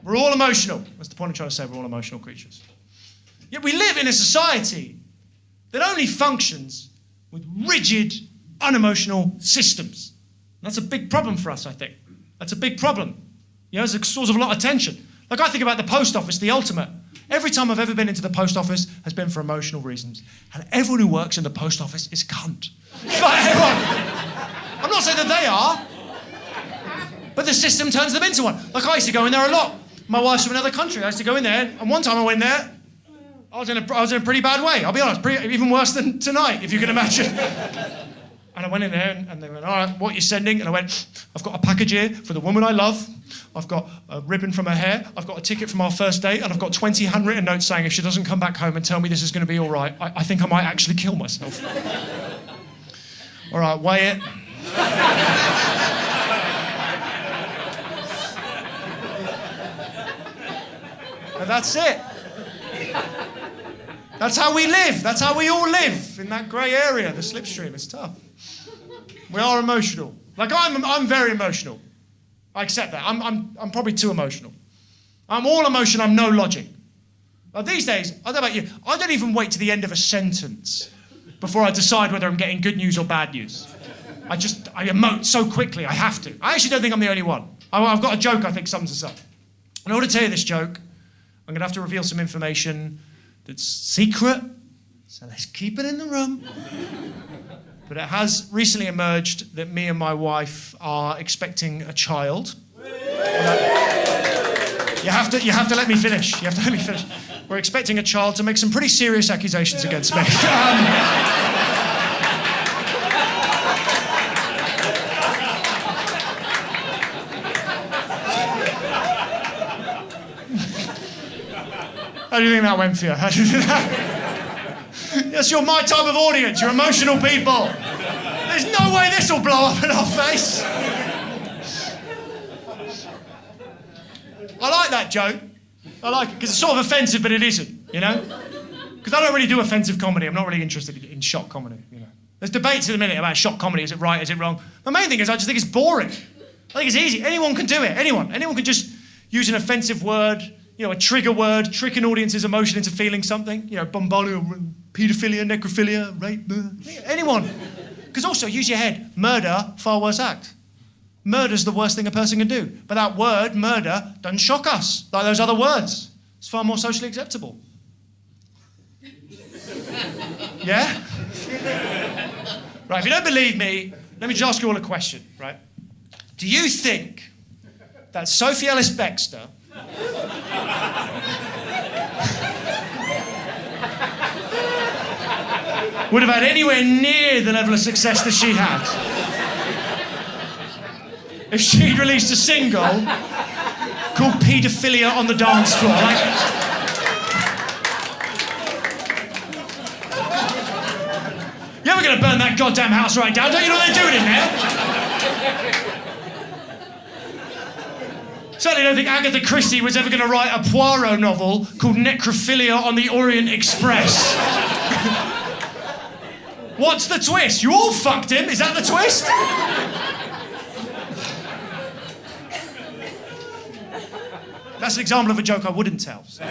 We're all emotional. That's the point I'm trying to say. We're all emotional creatures. Yet we live in a society that only functions with rigid, unemotional systems. And that's a big problem for us, I think. That's a big problem. You know, it's a source of a lot of tension. Like, I think about the post office, the ultimate. Every time I've ever been into the post office has been for emotional reasons. And everyone who works in the post office is a cunt. Like, everyone. I'm not saying that they are, but the system turns them into one. Like, I used to go in there a lot. My wife's from another country. I used to go in there, and one time I went there, I was in a pretty bad way. I'll be honest, even worse than tonight, if you can imagine. And I went in there, and they went, all right, what are you sending? And I went, I've got a package here for the woman I love. I've got a ribbon from her hair. I've got a ticket from our first date, and I've got 20 handwritten notes saying if she doesn't come back home and tell me this is going to be all right, I think I might actually kill myself. All right, weigh it. And that's it. That's how we live. That's how we all live in that grey area, the slipstream. It's tough. We are emotional. Like, I'm very emotional. I accept that. I'm probably too emotional. I'm all emotion. I'm no logic. Like, these days, I don't know about you, I don't even wait to the end of a sentence before I decide whether I'm getting good news or bad news. I emote so quickly. I have to. I actually don't think I'm the only one. I've got a joke I think sums this up. In order to tell you this joke, I'm going to have to reveal some information that's secret, so let's keep it in the room. But it has recently emerged that me and my wife are expecting a child. You have to let me finish. You have to let me finish. We're expecting a child to make some pretty serious accusations against me. How do you think that went for you? How do you think that? Yes, you're my type of audience. You're emotional people. There's no way this will blow up in our face. I like that joke. I like it because it's sort of offensive, but it isn't, you know? Because I don't really do offensive comedy. I'm not really interested in shock comedy, you know? There's debates in a minute about shock comedy. Is it right? Is it wrong? The main thing is I just think it's boring. I think it's easy. Anyone can do it. Anyone can just use an offensive word, you know, a trigger word, trick an audience's emotion into feeling something. You know, bombarding, paedophilia, necrophilia, rape, anyone. Because also, use your head. Murder, far worse act. Murder's the worst thing a person can do. But that word, murder, doesn't shock us like those other words. It's far more socially acceptable. Yeah? Right, if you don't believe me, let me just ask you all a question, right? Do you think that Sophie Ellis-Bextor would have had anywhere near the level of success that she had if she'd released a single called Paedophilia on the Dance Floor? Like, yeah, we're going to burn that goddamn house right down. Don't you know what they're doing in there? Certainly don't think Agatha Christie was ever going to write a Poirot novel called Necrophilia on the Orient Express. What's the twist? You all fucked him? Is that the twist? That's an example of a joke I wouldn't tell. So.